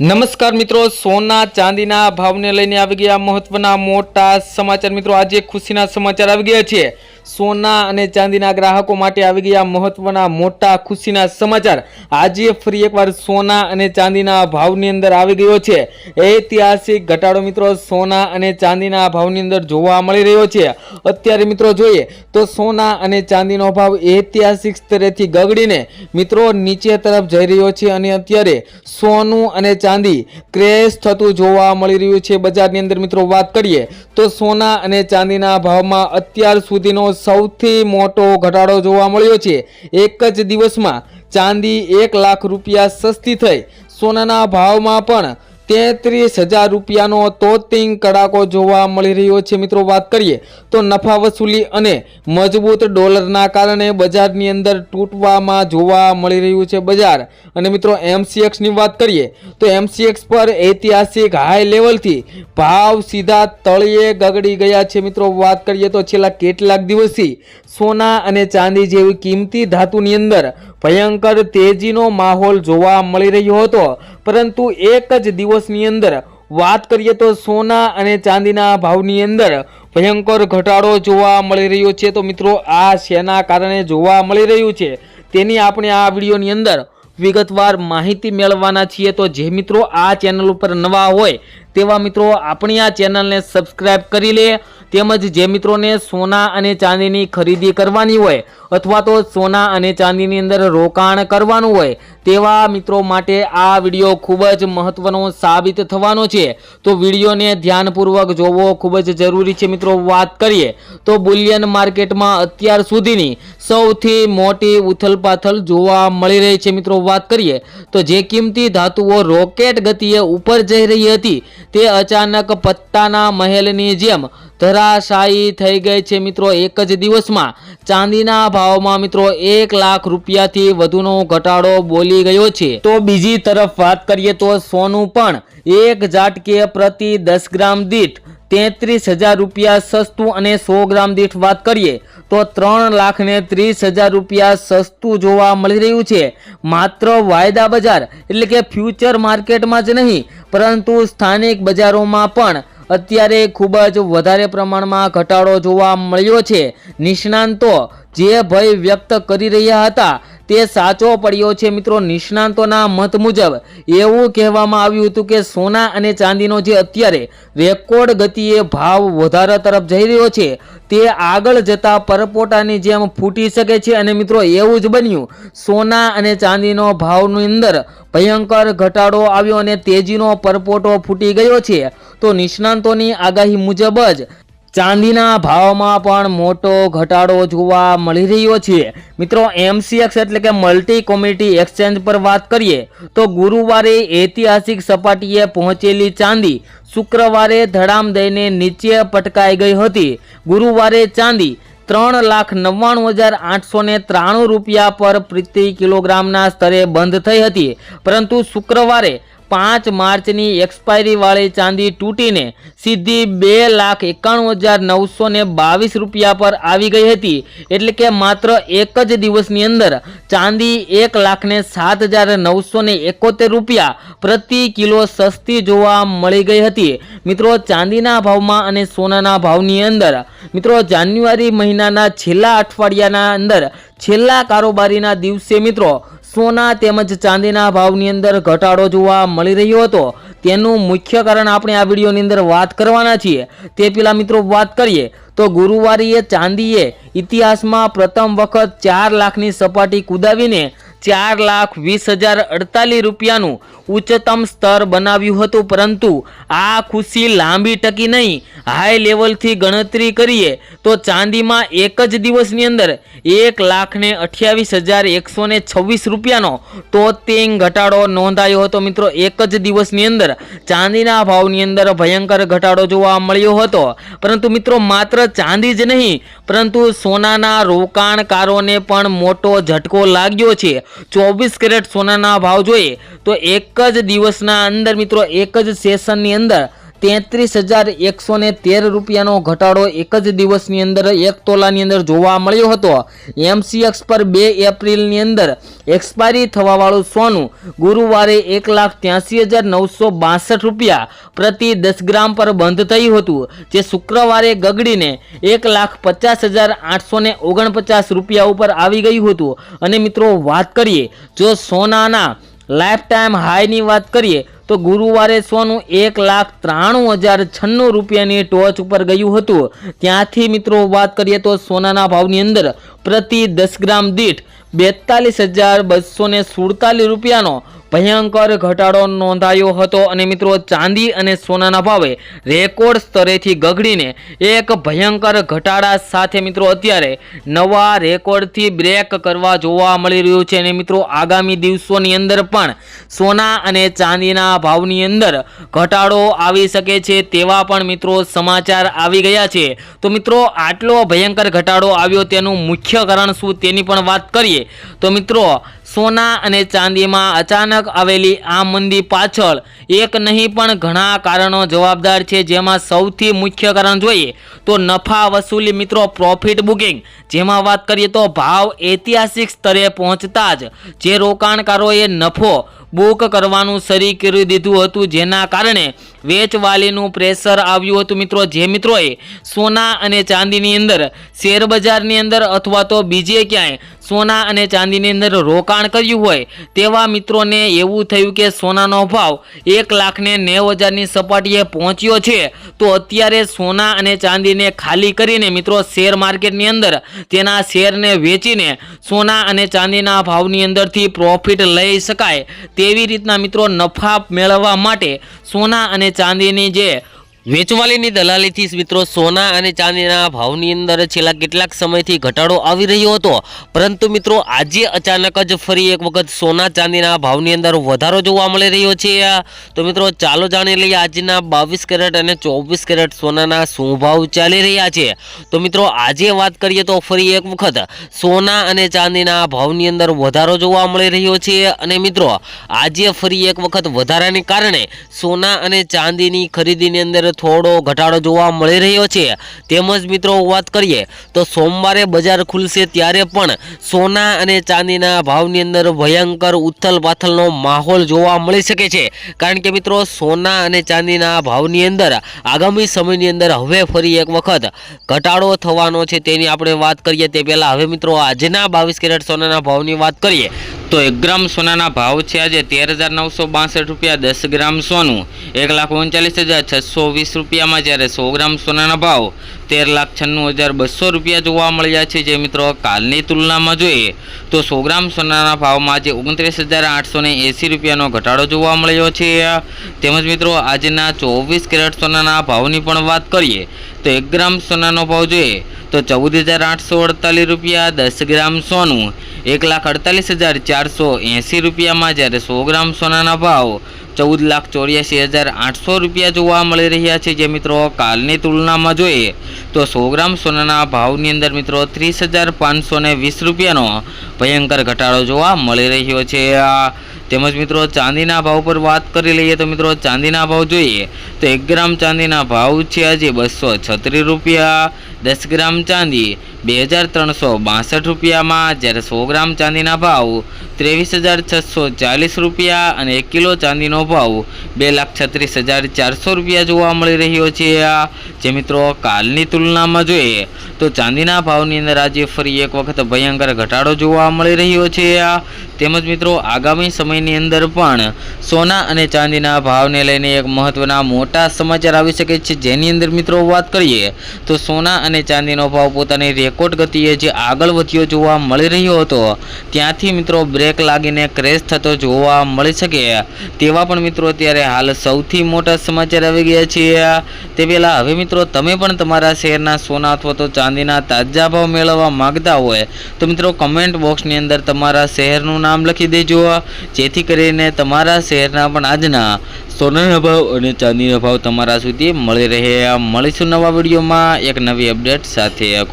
નમસ્કાર મિત્રો, સોના ચાંદીના ભાવને લઈને આવી ગયા મહત્વના મોટા સમાચાર। મિત્રો આજે ખુશીના સમાચાર આવી ગયા છે। સોના અને ચાંદીના ગ્રાહકો માટે આવી ગયા મહત્વના મોટા ખુશીના સમાચાર। આજે ફરી એકવાર સોના અને ચાંદીના ભાવની અંદર આવી ગયો છે ઐતિહાસિક ઘટાડો। મિત્રો સોના અને ચાંદીના ભાવની અંદર જોવા મળી રહ્યો છે। અત્યારે મિત્રો જોઈએ તો સોના અને ચાંદીનો ભાવ ઐતિહાસિક સ્તરેથી ગગડીને મિત્રો નીચે તરફ જઈ રહ્યો છે અને અત્યારે સોનું અને ચાંદી ક્રેશ થતું જોવા મળી રહ્યું છે બજારની અંદર। મિત્રો વાત કરીએ તો સોના અને ચાંદીના ભાવમાં અત્યાર સુધીનો સૌથી મોટો ઘટાડો જોવા મળ્યો છે। એક જ દિવસમાં ચાંદી 1 લાખ રૂપિયા સસ્તી થઈ સોનાના ભાવમાં પણ 33,000 રૂપિયાનો તોતિંગ કડાકો જોવા મળી રહ્યો છે। મિત્રો વાત કરીએ તો નફા વસૂલી અને મજબૂત ડોલરના કારણે બજારની અંદર તૂટવામાં જોવા મળી રહ્યું છે બજાર। અને મિત્રો MCX ની વાત કરીએ તો MCX પર ઐતિહાસિક હાઈ લેવલથી ભાવ સીધા તળિયે ગગડી ગયા છે। મિત્રો વાત કરીએ તો છેલ્લા કેટલાક દિવસથી સોના અને ચાંદી જેવી કિંમતી ધાતુની અંદર ભયંકર તેજીનો માહોલ જોવા મળી રહ્યો હતો, પરંતુ એક જ દિવસની અંદર વાત કરીએ તો સોના અને ચાંદીના ભાવની અંદર ભયંકર ઘટાડો જોવા મળી રહ્યો છે। તો મિત્રો આ શેના કારણે જોવા મળી રહ્યું છે તેની આપણે આ વિડીયોની અંદર વિગતવાર માહિતી મેળવવાના છીએ। તો જે મિત્રો આ ચેનલ ઉપર નવા હોય તેવા મિત્રો આપણી આ ચેનલને સબસ્ક્રાઇબ કરી લે, તેમજ જે મિત્રોને સોના અને ચાંદીની ખરીદી કરવાની હોય અથવા તો સોના અને ચાંદીની અંદર રોકાણ કરવાનું હોય તેવા મિત્રો માટે આ વિડીયો ખૂબ જ મહત્વનો સાબિત થવાનો છે। તો વિડીયોને ધ્યાનપૂર્વક જોવો ખૂબ જ જરૂરી છે। મિત્રો વાત કરીએ તો બુલિયન માર્કેટમાં અત્યાર સુધીની સૌથી મોટી ઉથલપાથલ જોવા મળી રહી છે। મિત્રો વાત કરીએ તો જે કિંમતી ધાતુઓ રોકેટ ગતિએ ઉપર જઈ રહી હતી તે અચાનક પત્તાના મહેલની જેમ ધરાશાયી થઈ ગઈ છે। મિત્રો એક જ દિવસમાં ચાંદીના ભાવમાં મિત્રો 1 લાખ રૂપિયાથી વધુનો ઘટાડો બોલી ગયો છે। તો બીજી તરફ વાત કરીએ તો સોનું પણ એક ઝાટકે પ્રતિ 10 ગ્રામ દીઠ 33,000 રૂપિયા સસ્તું અને 100 ગ્રામ દીઠ વાત કરીએ તો 3,30,000 રૂપિયા સસ્તું જોવા મળી રહ્યું છે। માત્ર વાયદા બજાર એટલે કે ફ્યુચર માર્કેટમાં જ નહીં પરંતુ સ્થાનિક બજારોમાં પણ અત્યારે ખૂબ જ વધારે પ્રમાણમાં ઘટાડો જોવા મળ્યો છે। નિષ્ણાંતો જે ભય વ્યક્ત કરી રહ્યા હતા તે સાચો પડ્યો છે। મિત્રો નિષ્ણાંતોના મત મુજબ એવું કહેવામાં આવ્યું હતું કે સોના અને ચાંદીનો જે અત્યારે રેકોર્ડ ગતિએ ભાવ વધારા તરફ જઈ રહ્યો છે તે આગળ જતા પરપોટાની જેમ ફૂટી શકે છે। અને મિત્રો એવું જ બન્યું, સોના અને ચાંદીનો ભાવની અંદર ભયંકર ઘટાડો આવ્યો અને તેજીનો પરપોટો ફૂટી ગયો છે। તો નિષ્ણાંતોની આગાહી મુજબ જ ચાંદીના ભાવમાં પણ મોટો ઘટાડો જોવા મળી રહ્યો છે। મિત્રો MCX એટલે કે મલ્ટી કોમોડિટી એક્સચેન્જ પર વાત કરીએ તો ગુરુવારે ઐતિહાસિક સપાટીએ પહોંચેલી ચાંદી શુક્રવારે ધડામ દઈને નીચે પટકાઈ ગઈ હતી। ગુરુવારે ચાંદી 3,99,893 રૂપિયા પર પ્રતિ કિલોગ્રામના સ્તરે બંધ થઈ હતી, પરંતુ શુક્રવારે 5 માર્ચની એક્સપાયરી વાળી ચાંદી તૂટીને સીધી 2,91,922 રૂપિયા પર આવી ગઈ હતી। એટલે કે માત્ર એક જ દિવસની અંદર ચાંદી 1,07,971 રૂપિયા પ્રતિ કિલો સસ્તી જોવા મળી ગઈ હતી। મિત્રો ચાંદીના ભાવમાં અને સોનાના ભાવની અંદર મિત્રો જાન્યુઆરી મહિનાના છેલ્લા અઠવાડિયાના અંદર છેલ્લા કારોબારીના દિવસે મિત્રો સોના તેમજ ચાંદીના ભાવની અંદર ઘટાડો જોવા મળી રહ્યો હતો। તેનું મુખ્ય કારણ આપણે આ વિડીયોની અંદર વાત કરવાના છીએ। તે પહેલા મિત્રો વાત કરીએ તો ગુરુવારે ચાંદીએ ઇતિહાસમાં પ્રથમ વખત 4 લાખની સપાટી કુદાવીને 4,20,048 રૂપિયાનું ઉચ્ચતમ સ્તર બનાવ્યું હતું, પરંતુ આ ખુશી લાંબી ટકી નહીં। હાઈ લેવલથી ગણતરી કરીએ તો ચાંદીમાં એક જ દિવસની અંદર 1,28,126 રૂપિયાનો તોતિંગ ઘટાડો નોંધાયો હતો। મિત્રો એક જ દિવસની અંદર ચાંદીના ભાવની અંદર ભયંકર ઘટાડો જોવા મળ્યો હતો, પરંતુ મિત્રો માત્ર ચાંદી જ નહીં પરંતુ સોનાના રોકાણકારોને પણ મોટો ઝટકો લાગ્યો છે। 24 કેરેટ સોનાના ભાવ જોઈએ તો એક જ દિવસના અંદર મિત્રો એક જ સેશનની અંદર 33,113 રૂપિયાનો ઘટાડો એક જ દિવસની અંદર 1 તોલાની અંદર જોવા મળ્યો હતો। MCX પર 2 એપ્રિલની અંદર એક્સપાયરી થવાવાળું સોનું ગુરુવારે 1,83,962 રૂપિયા પ્રતિ 10 ગ્રામ પર બંધ થયું હતું, જે શુક્રવારે ગગડીને 1,50,849 રૂપિયા ઉપર આવી ગયું હતું। અને મિત્રો વાત કરીએ જો સોનાના લાઈફ ટાઈમ હાઈની વાત કરીએ તો ગુરુવારે સોનું 1,93,096 રૂપિયાની ટોચ ઉપર ગયું હતું। ત્યાંથી મિત્રો વાત કરીએ તો સોનાના ભાવની અંદર પ્રતિ 10 ગ્રામ દીઠ 42,247 રૂપિયાનો ભયંકર ઘટાડો નોંધાયો હતો। અને મિત્રો ચાંદી અને સોનાના ભાવે રેકોર્ડ સ્તરેથી ગગડીને એક ભયંકર ઘટાડા સાથે મિત્રો અત્યારે નવા રેકોર્ડથી બ્રેક કરવા જોવા મળી રહ્યું છે। અને મિત્રો આગામી દિવસોની અંદર પણ સોના અને ચાંદીના ભાવની અંદર ઘટાડો આવી શકે છે તેવા પણ મિત્રો સમાચાર આવી ગયા છે। તો મિત્રો આટલો ભયંકર ઘટાડો આવ્યો તેનું મુખ્ય કારણ શું તેની પણ વાત કરીએ તો મિત્રો સોના અને ચાંદીમાં અચાનક આવેલી આ મંદી પાછળ એક નહીં પણ ઘણા કારણો જવાબદાર છે, જેમાં સૌથી મુખ્ય કારણ જોઈએ તો નફા વસૂલી મિત્રો પ્રોફિટ બુકિંગ, જેમાં વાત કરીએ તો ભાવ ઐતિહાસિક સ્તરે પહોંચતા જ જે રોકાણકારોએ નફો બુક કરવાનું શરૂ કરી દીધું હતું, જેના કારણે વેચવાલીનું પ્રેશર આવ્યું હતું। મિત્રો જે મિત્રોએ સોના અને ચાંદીની અંદર શેર બજારની અંદર અથવા તો બીજે ક્યાંય સોના અને ચાંદીની અંદર રોકાણ કર્યું હોય તેવા મિત્રોને એવું થયું કે સોનાનો ભાવ 1,90,000ની સપાટીએ પહોંચ્યો છે, તો અત્યારે સોના અને ચાંદીને ખાલી કરીને મિત્રો શેર માર્કેટની અંદર તેના શેરને વેચીને સોના અને ચાંદીના ભાવની અંદરથી પ્રોફિટ લઈ શકાય તેવી રીતના મિત્રો નફા મેળવવા માટે સોના અને ચાંદીની જે વેચવાલીની દલાલીથી મિત્રો સોના અને ચાંદીના ભાવની અંદર છેલ્લા કેટલાક સમયથી ઘટાડો આવી રહ્યો હતો, પરંતુ મિત્રો આજે અચાનક જ ફરી એક વખત સોના ચાંદીના ભાવની અંદર વધારો જોવા મળી રહ્યો છે। તો મિત્રો ચાલો જાણી લઈએ આજના 22 કેરેટ અને 24 કેરેટ સોનાના શું ભાવ ચાલી રહ્યા છે। તો મિત્રો આજે વાત કરીએ તો ફરી એક વખત સોના અને ચાંદીના ભાવની અંદર વધારો જોવા મળી રહ્યો છે। અને મિત્રો આજે ફરી એક વખત વધારાને કારણે સોના અને ચાંદીની ખરીદીની અંદર થોડો ઘટાડો જોવા મળી રહ્યો છે। તેમજ મિત્રો વાત કરીએ તો સોમવારે બજાર ખુલશે ત્યારે પણ સોના અને ચાંદીના ભાવની અંદર ભયંકર ઉથલ પાથલનો માહોલ જોવા મળી શકે છે, કારણ કે મિત્રો સોના અને ચાંદીના ભાવની અંદર આગામી સમયની અંદર હવે ફરી એક વખત ઘટાડો થવાનો છે તેની આપણે વાત કરીએ તે પહેલાં હવે મિત્રો આજના 22 કેરેટ સોનાના ભાવની વાત કરીએ તો 1 ગ્રામ સોનાના ભાવ છે આજે 13,962 રૂપિયા। 10 ગ્રામ સોનું 1,39,620 રૂપિયામાં, જ્યારે 100 ગ્રામ સોનાના ભાવ 13,96,200 રૂપિયા જોવા મળ્યા છે। જે મિત્રો કાલની તુલનામાં જોઈએ તો 100 ગ્રામ સોનાના ભાવમાં આજે 29,880 રૂપિયાનો ઘટાડો જોવા મળ્યો છે। તેમજ મિત્રો આજના 24 કેરેટ સોનાના ભાવની પણ વાત કરીએ તો 1 ગ્રામ સોનાનો ભાવ જોઈએ તો 14,848 રૂપિયા। 10 ગ્રામ સોનું 1,48,480 રૂપિયામાં, જ્યારે 100 ગ્રામ સોનાના ભાવ 14,84,800 રૂપિયા જોવા મળી રહ્યા છે। જે મિત્રો કાલની તુલનામાં જોઈએ તો 100 ગ્રામ સોનાના ભાવની અંદર મિત્રો 30,520 રૂપિયાનો ભયંકર ઘટાડો જોવા મળી રહ્યો છે। તેમજ મિત્રો ચાંદીના ભાવ પર વાત કરી લઈએ તો મિત્રો ચાંદીના ભાવ જોઈએ તો 1 ગ્રામ ચાંદીના ભાવ છે આજે 236 રૂપિયા। 10 ગ્રામ ચાંદી 2,362 રૂપિયામાં, જ્યારે 100 ગ્રામ ચાંદીના ભાવ 23,640 રૂપિયા અને 1 કિલો ચાંદીનો ભાવ 2,36,400 રૂપિયા જોવા મળી રહ્યો છે। જે મિત્રો કાલની તુલનામાં જોઈએ તો ચાંદીના ભાવની અંદર આજે ફરી એક વખત ભયંકર ઘટાડો જોવા મળી રહ્યો છે। તેમજ મિત્રો આગામી સમયની અંદર પણ સોના અને ચાંદીના ભાવને લઈને એક મહત્વના મોટા સમાચાર આવી શકે છે, જેની અંદર મિત્રો વાત કરીએ તો સોના અને ચાંદીનો ભાવ પોતાની રેકોર્ડ ગતિએ જે આગળ વધ્યો જોવા મળી રહ્યો હતો ત્યાંથી મિત્રો બ્રેક લાગીને ક્રેશ થતો જોવા મળી શકે તેવા પણ મિત્રો અત્યારે હાલ સૌથી મોટા સમાચાર આવી ગયા છે। તે પહેલાં હવે મિત્રો તમે પણ તમારા શહેરના સોના અથવા તો ચાંદીના તાજા ભાવ મેળવવા માંગતા હોય તો મિત્રો કમેન્ટ બોક્સની અંદર તમારા શહેરનું નામ લખી દેજો, જેથી કરીને તમારા શહેરના પણ આજના સોનાના ભાવ અને ચાંદીના ભાવ તમારા સુધી મળી રહે। મળીશું નવા વિડીયોમાં એક નવી અપડેટ સાથે।